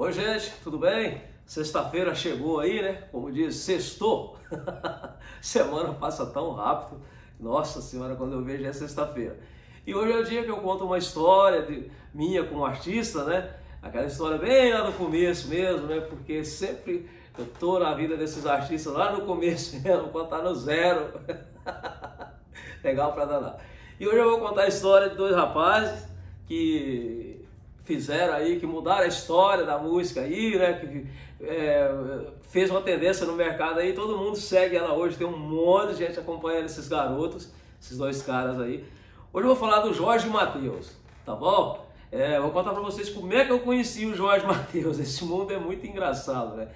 Oi, gente, tudo bem? Sexta-feira chegou aí, né? Como diz, sextou. Semana passa tão rápido. Nossa Senhora, quando eu vejo é sexta-feira. E hoje é o dia que eu conto uma história minha como artista, né? Aquela história bem lá no começo mesmo, né? Porque sempre eu tô na vida desses artistas lá no começo mesmo, quando tá no zero. Legal pra danar. E hoje eu vou contar a história de dois rapazes que fizeram aí, que mudaram a história da música aí, né? Que fez uma tendência no mercado aí, todo mundo segue ela hoje, tem um monte de gente acompanhando esses garotos, esses dois caras aí. Hoje eu vou falar do Jorge Mateus, tá bom? Vou contar pra vocês como é que eu conheci o Jorge Mateus. Esse mundo é muito engraçado, né?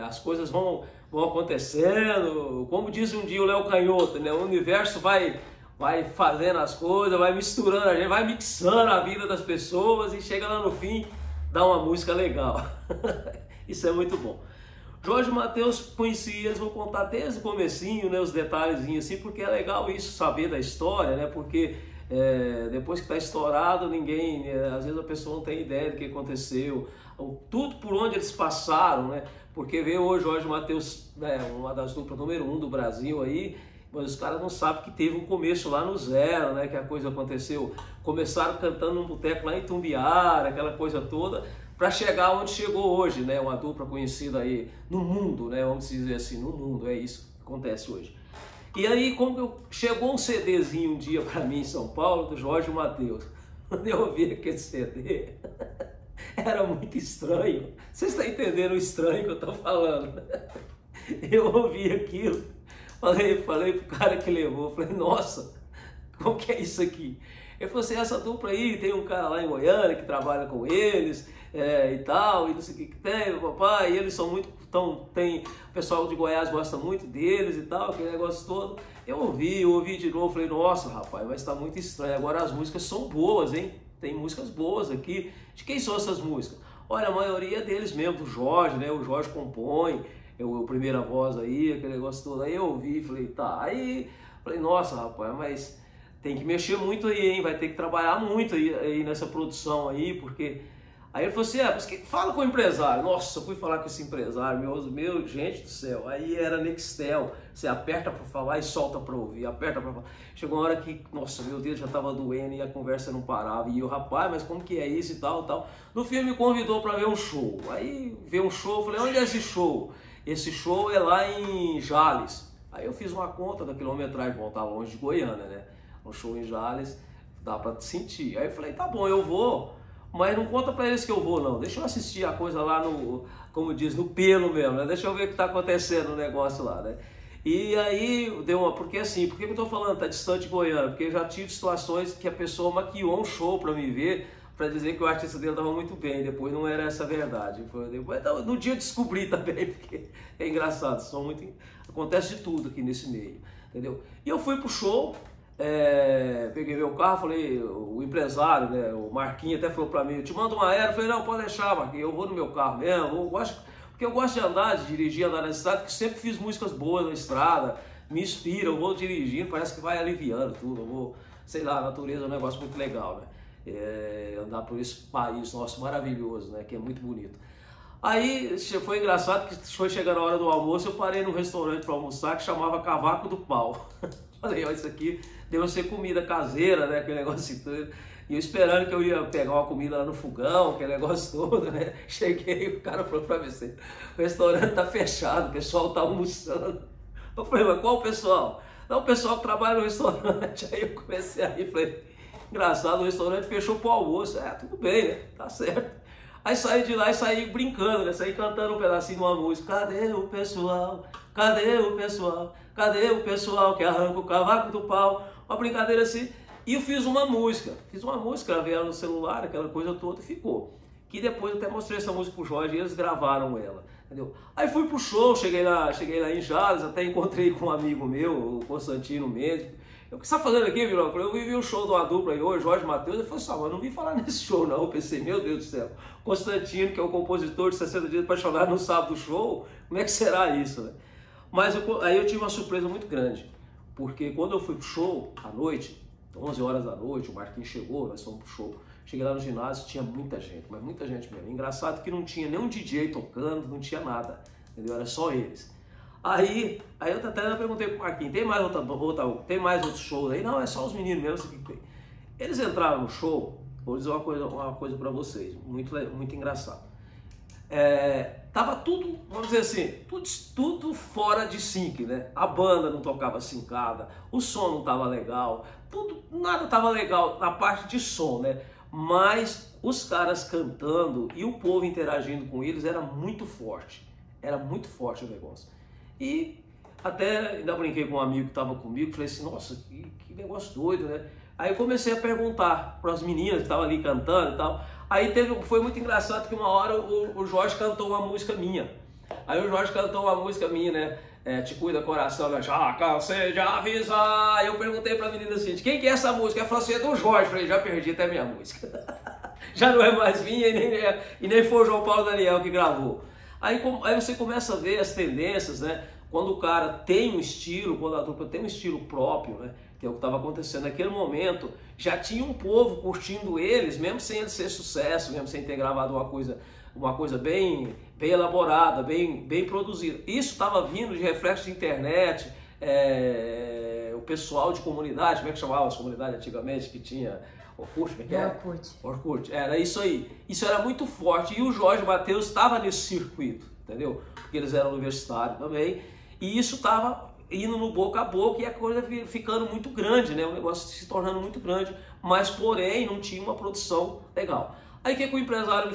As coisas vão acontecendo, como diz um dia o Léo Canhoto, né? O universo vai fazendo as coisas, vai misturando a gente, vai mixando a vida das pessoas e chega lá no fim, dá uma música legal. Isso é muito bom. Jorge Mateus conheci eles, vou contar desde o comecinho, né, os detalhezinhos assim, porque é legal isso, saber da história, né, porque depois que está estourado, ninguém, às vezes a pessoa não tem ideia do que aconteceu, tudo por onde eles passaram, né, porque veio hoje Jorge Mateus, né, uma das duplas número 1 do Brasil aí, mas os caras não sabem que teve um começo lá no zero, né? Que a coisa aconteceu. Começaram cantando num boteco lá em Tumbiara, aquela coisa toda, para chegar onde chegou hoje, né? Uma dupla conhecida aí no mundo, né? Vamos dizer assim, no mundo, é isso que acontece hoje. E aí, chegou um CDzinho um dia para mim em São Paulo, do Jorge Mateus. Quando eu ouvi aquele CD, era muito estranho. Vocês estão entendendo o estranho que eu estou falando? Eu ouvi aquilo. Falei pro cara que levou, falei, nossa, como que é isso aqui? Ele falou assim, essa dupla aí, tem um cara lá em Goiânia que trabalha com eles e tal, e não sei o que tem, papai, e eles são muito, o pessoal de Goiás gosta muito deles e tal, aquele negócio todo. Eu ouvi de novo, falei, nossa rapaz, mas tá muito estranho, agora as músicas são boas, hein? Tem músicas boas aqui. De quem são essas músicas? Olha, a maioria deles mesmo, do Jorge, né? O Jorge compõe, a primeira voz aí, aquele negócio todo. Aí eu ouvi, falei, tá. Aí falei, nossa, rapaz, mas tem que mexer muito aí, hein? Vai ter que trabalhar muito aí nessa produção aí, porque... Aí ele falou assim, fala com o empresário. Nossa, eu fui falar com esse empresário, meu, gente do céu. Aí era Nextel, você aperta pra falar e solta pra ouvir, aperta pra falar. Chegou uma hora que, nossa, meu dedo já tava doendo e a conversa não parava. E eu, rapaz, mas como que é isso e tal, tal. No fim me convidou pra ver um show. Aí veio um show, eu falei, onde é esse show? Esse show é lá em Jales. Aí eu fiz uma conta da quilometragem, bom, tá longe de Goiânia, né? Um show em Jales, dá pra sentir. Aí eu falei, tá bom, eu vou, mas não conta pra eles que eu vou não. Deixa eu assistir a coisa lá no, como diz, no pelo mesmo, né? Deixa eu ver o que tá acontecendo no negócio lá, né? E aí deu uma, porque assim, por que eu tô falando, tá distante de Goiânia? Porque eu já tive situações que a pessoa maquiou um show pra me ver, para dizer que o artista dele estava muito bem, depois não era essa a verdade. Então, no dia eu descobri também, porque é engraçado, acontece de tudo aqui nesse meio, entendeu? E eu fui pro show, peguei meu carro, falei, o empresário, né, o Marquinhos até falou para mim, eu te mando um aéreo, eu falei, não, pode deixar, Marquinhos, eu vou no meu carro mesmo, porque eu gosto de andar, de dirigir, andar na estrada, porque sempre fiz músicas boas na estrada, me inspira, eu vou dirigindo, parece que vai aliviando tudo, eu vou, sei lá, a natureza é um negócio muito legal, né? Andar por esse país nosso maravilhoso, né, que é muito bonito. Aí foi engraçado que foi chegando a hora do almoço, eu parei num restaurante para almoçar que chamava Cavaco do Pau. Falei, ó, isso aqui deve ser comida caseira, né, aquele negócio todo. E eu esperando que eu ia pegar uma comida lá no fogão, aquele negócio todo, né. Cheguei, o cara falou para mim, o restaurante tá fechado, o pessoal tá almoçando. Eu falei, mas qual o pessoal? Não, o pessoal que trabalha no restaurante. Aí eu comecei a rir, falei, engraçado, o restaurante fechou pro almoço. Tudo bem, né? Tá certo. Aí saí de lá e saí brincando, né? Saí cantando um pedacinho de uma música. Cadê o pessoal? Cadê o pessoal? Cadê o pessoal que arranca o cavaco do pau? Uma brincadeira assim. E eu fiz uma música, gravei ela no celular, aquela coisa toda e ficou. Que depois eu até mostrei essa música pro Jorge e eles gravaram ela, entendeu? Aí fui pro show, cheguei lá em Jales, até encontrei com um amigo meu, o Constantino Mendes. O que você está fazendo aqui, Virão? Eu vi o show de uma dupla aí hoje, Jorge Mateus. Eu falei, mas eu não vim falar nesse show não. Eu pensei, meu Deus do céu, Constantino, que é o compositor de 60 Dias para Chorar, não sabe do show, como é que será isso, né? Mas aí eu tive uma surpresa muito grande, porque quando eu fui pro show à noite, 11 horas da noite, o Marquinhos chegou, nós fomos pro show, Cheguei lá no ginásio, tinha muita gente, mas muita gente mesmo. Engraçado que não tinha nenhum DJ tocando, não tinha nada, entendeu? Era só eles. Aí eu até perguntei pro Marquinhos, tem mais outros shows aí? Não, é só os meninos mesmo. Eles entraram no show, vou dizer uma coisa para vocês, muito engraçado. Tava tudo, vamos dizer assim, tudo fora de sync, né? A banda não tocava sincada, o som não tava legal, nada tava legal na parte de som, né? Mas os caras cantando e o povo interagindo com eles era muito forte o negócio. E até ainda brinquei com um amigo que estava comigo, falei assim, nossa, que negócio doido, né? Aí eu comecei a perguntar para as meninas que estavam ali cantando e tal. Aí foi muito engraçado que uma hora o Jorge cantou uma música minha. Aí o Jorge cantou uma música minha, né? Te cuida coração, né? Já cansei de avisar. Aí eu perguntei pra menina assim, de quem que é essa música? Ela falou assim, é do Jorge. Eu falei, já perdi até minha música. Já não é mais minha e nem foi o João Paulo Daniel que gravou. Aí você começa a ver as tendências, né? Quando o cara tem um estilo, quando a dupla tem um estilo próprio, né? Que é o que estava acontecendo naquele momento, já tinha um povo curtindo eles, mesmo sem eles ser sucesso, mesmo sem ter gravado uma coisa bem elaborada, bem produzida. Isso estava vindo de reflexo de internet, o pessoal de comunidade, como é que chamava as comunidades antigamente, que tinha Orkut, como é que é? Orkut, era isso aí. Isso era muito forte e o Jorge Mateus estava nesse circuito, entendeu? Porque eles eram universitários também, e isso estava indo no boca a boca e a coisa ficando muito grande, né? O negócio se tornando muito grande, mas porém não tinha uma produção legal. Aí que o empresário,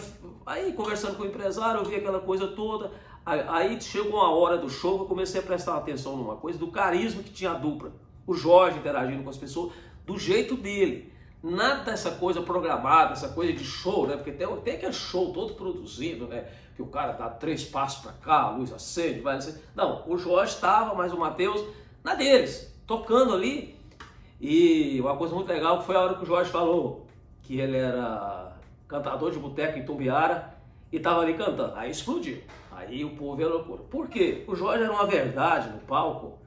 conversando com o empresário, eu vi aquela coisa toda, aí chegou uma hora do show, eu comecei a prestar atenção numa coisa, do carisma que tinha a dupla, o Jorge interagindo com as pessoas, do jeito dele, nada dessa coisa programada, essa coisa de show, né? Porque tem aquele show todo produzido, né? Que o cara dá 3 passos para cá, a luz acende, vai assim. Não, o Jorge estava, mas o Mateus na deles, tocando ali. E uma coisa muito legal foi a hora que o Jorge falou que ele era cantador de boteco em Tumbiara e estava ali cantando. Aí explodiu. Aí o povo é loucura. Por quê? O Jorge era uma verdade no palco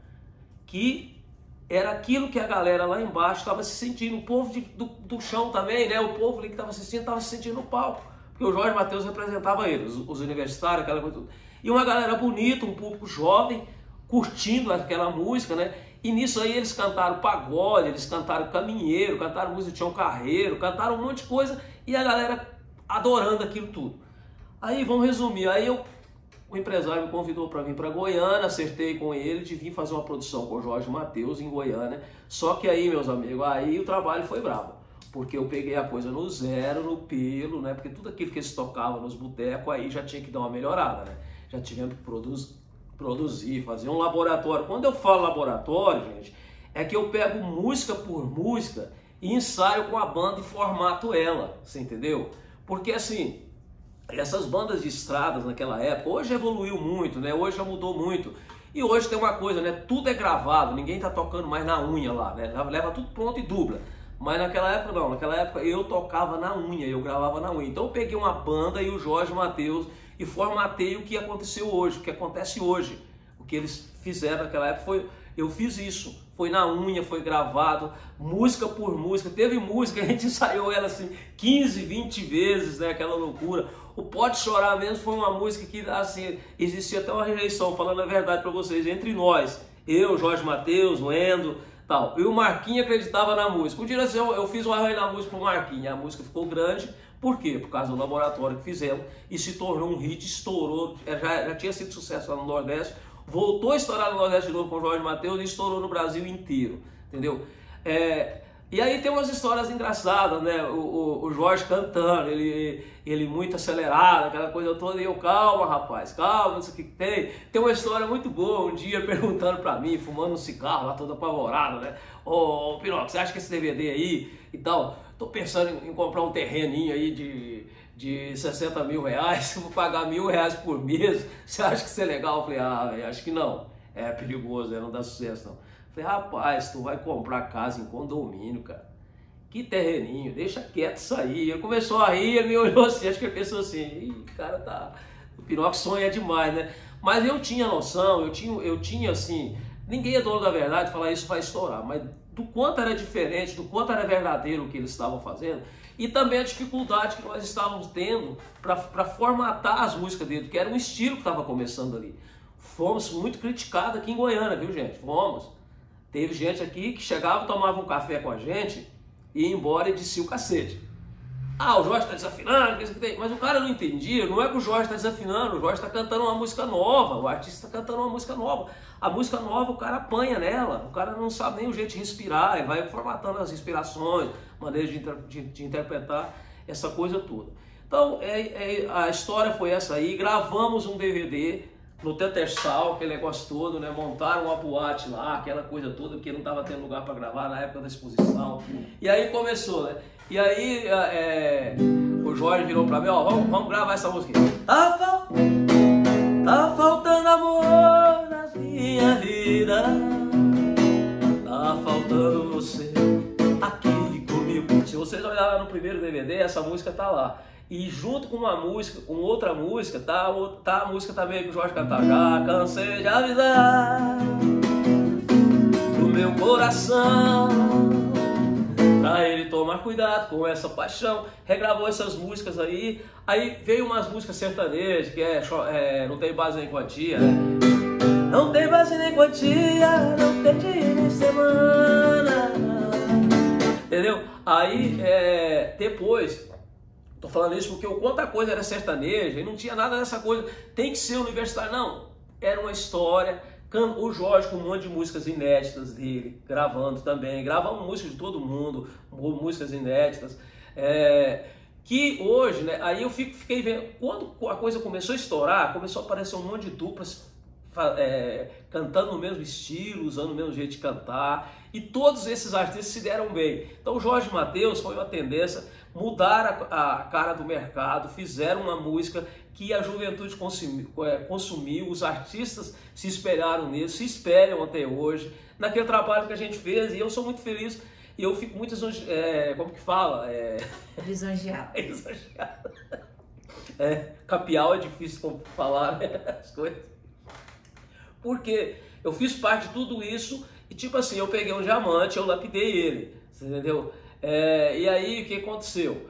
que era aquilo que a galera lá embaixo estava se sentindo. O povo do chão também, né? O povo ali que estava assistindo estava se sentindo no palco. Porque o Jorge Mateus representava eles, os universitários, aquela coisa tudo. E uma galera bonita, um público jovem, curtindo aquela música, né? E nisso aí eles cantaram pagode, eles cantaram caminheiro, cantaram música de Tião Carreiro, cantaram um monte de coisa e a galera adorando aquilo tudo. Aí vamos resumir, o empresário me convidou para vir para Goiânia, acertei com ele de vir fazer uma produção com o Jorge Mateus em Goiânia. Só que aí, meus amigos, aí o trabalho foi bravo. Porque eu peguei a coisa no zero, no pelo, né? Porque tudo aquilo que eles tocavam nos botecos aí já tinha que dar uma melhorada, né? Já tivemos que produzir, fazer um laboratório. Quando eu falo laboratório, gente, é que eu pego música por música e ensaio com a banda e formato ela, você entendeu? Porque assim, essas bandas de estradas naquela época, hoje evoluiu muito, né? Hoje já mudou muito. E hoje tem uma coisa, né? Tudo é gravado, ninguém tá tocando mais na unha lá, né? Leva tudo pronto e dubla. Mas naquela época não, naquela época eu tocava na unha, eu gravava na unha. Então eu peguei uma banda e o Jorge Mateus e formatei o que aconteceu hoje, o que acontece hoje. O que eles fizeram naquela época eu fiz isso. Foi na unha, foi gravado, música por música. Teve música, a gente ensaiou ela assim 15, 20 vezes, né? Aquela loucura. O Pode Chorar mesmo foi uma música que assim, existia até uma rejeição, falando a verdade para vocês, entre nós. Eu, Jorge Mateus, o Endo, tal. E o Marquinhos acreditava na música. Um dia eu fiz um arranjo na música pro Marquinhos. A música ficou grande. Por quê? Por causa do laboratório que fizemos. E se tornou um hit, estourou. Já tinha sido sucesso lá no Nordeste. Voltou a estourar no Nordeste de novo com o Jorge Mateus e estourou no Brasil inteiro. Entendeu? E aí tem umas histórias engraçadas, né? O Jorge cantando, ele muito acelerado, aquela coisa toda, e eu, calma rapaz, calma, não sei o que tem. Tem uma história muito boa, um dia perguntando pra mim, fumando um cigarro lá, todo apavorado, né? Ô Pinocchio, você acha que esse DVD aí e tal, tô pensando em comprar um terreninho aí de 60 mil reais, vou pagar R$1.000 por mês, você acha que isso é legal? Eu falei, véio, acho que não, é perigoso, não dá sucesso não. Falei, rapaz, tu vai comprar casa em condomínio, cara. Que terreninho, deixa quieto isso aí. Ele começou a rir, ele me olhou assim, acho que ele pensou assim, ih, cara, tá... O Pinocchio sonha demais, né? Mas eu tinha noção, eu tinha assim... Ninguém é dono da verdade, falar isso vai estourar, mas do quanto era diferente, do quanto era verdadeiro o que eles estavam fazendo, E também a dificuldade que nós estávamos tendo para formatar as músicas dele, que era um estilo que estava começando ali. Fomos muito criticados aqui em Goiânia, viu, gente? Fomos. Teve gente aqui que chegava, tomava um café com a gente, ia embora e descia o cacete. Ah, o Jorge está desafinando, mas o cara não entendia, não é que o Jorge está desafinando, o Jorge está cantando uma música nova, o artista está cantando uma música nova. A música nova o cara apanha nela, o cara não sabe nem o jeito de respirar, ele vai formatando as respirações, maneira de interpretar essa coisa toda. Então, a história foi essa aí, gravamos um DVD no Tetersal, aquele negócio todo, né? Montaram uma boate lá, aquela coisa toda, porque não estava tendo lugar para gravar na época da exposição. E aí começou, né? E aí o Jorge virou pra mim, ó, vamos gravar essa música aqui. Tá faltando amor na minha vida, tá faltando você aqui comigo. Se vocês olharem lá no primeiro DVD, essa música tá lá. E junto com outra música, tá a música também que o Jorge cantava. Já cansei de avisar pro meu coração, pra ele tomar cuidado com essa paixão. Regravou essas músicas aí. Aí veio umas músicas sertanejas, que não tem base nem quantia, né? Não tem base nem quantia, não tem dia nem semana. Entendeu? Aí depois, tô falando isso porque o quanta coisa era sertaneja e não tinha nada dessa coisa. Tem que ser universitário. Não, era uma história. O Jorge com um monte de músicas inéditas dele, gravando também, gravamos músicas de todo mundo, músicas inéditas, que hoje, né, aí eu fiquei vendo, quando a coisa começou a estourar, começou a aparecer um monte de duplas cantando no mesmo estilo, usando o mesmo jeito de cantar, e todos esses artistas se deram bem. Então o Jorge Mateus foi uma tendência, mudar a cara do mercado, fizeram uma música que a juventude consumiu, os artistas se espelharam nisso, se espelham até hoje, naquele trabalho que a gente fez, e eu sou muito feliz, e eu fico muito, como que fala? Lisonjeado. Lisonjeado. Capial é difícil falar, né? As coisas. Porque eu fiz parte de tudo isso, e tipo assim, eu peguei um diamante, eu lapidei ele, você entendeu? E aí, o que aconteceu?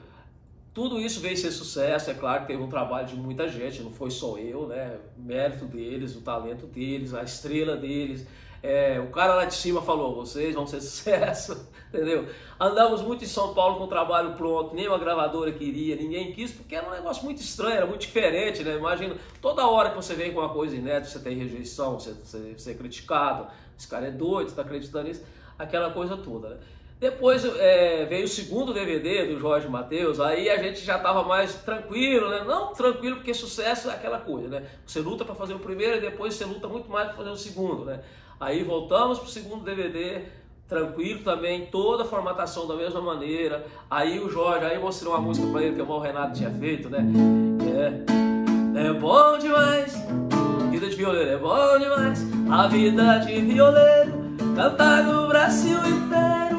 Tudo isso veio ser sucesso, é claro que teve um trabalho de muita gente, não foi só eu, né? Mérito deles, o talento deles, a estrela deles. O cara lá de cima falou, vocês vão ser sucesso, entendeu? Andamos muito em São Paulo com o trabalho pronto, nem uma gravadora queria, ninguém quis, porque era um negócio muito estranho, era muito diferente, né? Imagina, toda hora que você vem com uma coisa inédita, você tem rejeição, você é criticado, esse cara é doido, você está acreditando nisso, aquela coisa toda, né? Depois veio o segundo DVD do Jorge Mateus, aí a gente já estava mais tranquilo, né? Não tranquilo porque sucesso é aquela coisa, né? Você luta para fazer o primeiro e depois você luta muito mais para fazer o segundo, né? Aí voltamos para o segundo DVD, tranquilo também, toda a formatação da mesma maneira. Aí o Jorge, aí eu mostrei uma música para ele que o Renato tinha feito, né? É bom demais, vida de violeiro é bom demais, a vida de violeiro, cantar no Brasil inteiro.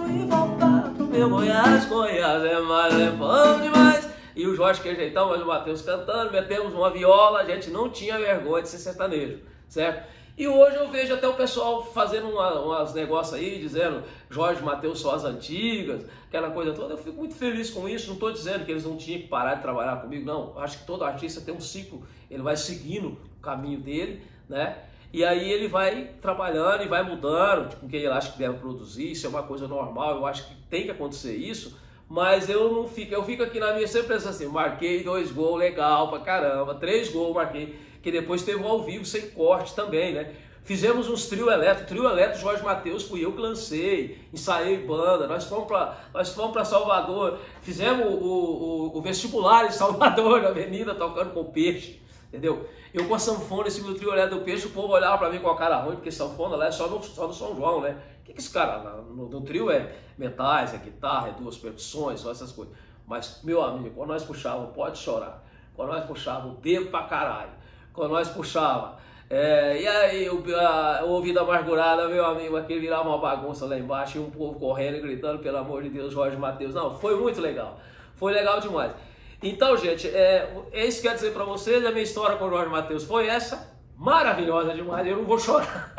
Meu Goiás é bom demais. E o Jorge que ajeitão, mas o Mateus cantando, metemos uma viola, a gente não tinha vergonha de ser sertanejo, certo? E hoje eu vejo até o pessoal fazendo umas negócios aí, dizendo Jorge Mateus só as antigas, aquela coisa toda. Eu fico muito feliz com isso, não estou dizendo que eles não tinham que parar de trabalhar comigo, não. Acho que todo artista tem um ciclo, ele vai seguindo o caminho dele, né? E aí ele vai trabalhando e vai mudando com quem ele acha que deve produzir, isso é uma coisa normal, eu acho que tem que acontecer isso, mas eu fico aqui na minha sempre pensando assim, marquei 2 gols, legal pra caramba, 3 gols marquei, que depois teve um ao vivo sem corte também, né? Fizemos uns trio elétrico, Jorge Mateus, fui eu que lancei, ensaiei banda, nós fomos para Salvador, fizemos o vestibular em Salvador, na avenida, tocando com peixe, entendeu? Eu com a sanfona, esse meu trio do peixe, o povo olhava para mim com a cara ruim, porque sanfona lá é só no São João, né? O que esse cara, no trio é metais, é guitarra, é 2 percussões, só essas coisas. Mas, meu amigo, quando nós puxávamos, pode chorar, quando nós puxávamos, bebo pra caralho, quando nós puxávamos, e aí o ouvido amargurado, meu amigo, aquele virava uma bagunça lá embaixo, e um povo correndo e gritando, pelo amor de Deus, Jorge Mateus. Não, foi muito legal, foi legal demais. Então, gente, isso que eu quero dizer para vocês, a minha história com o Jorge Mateus foi essa, maravilhosa demais, eu não vou chorar.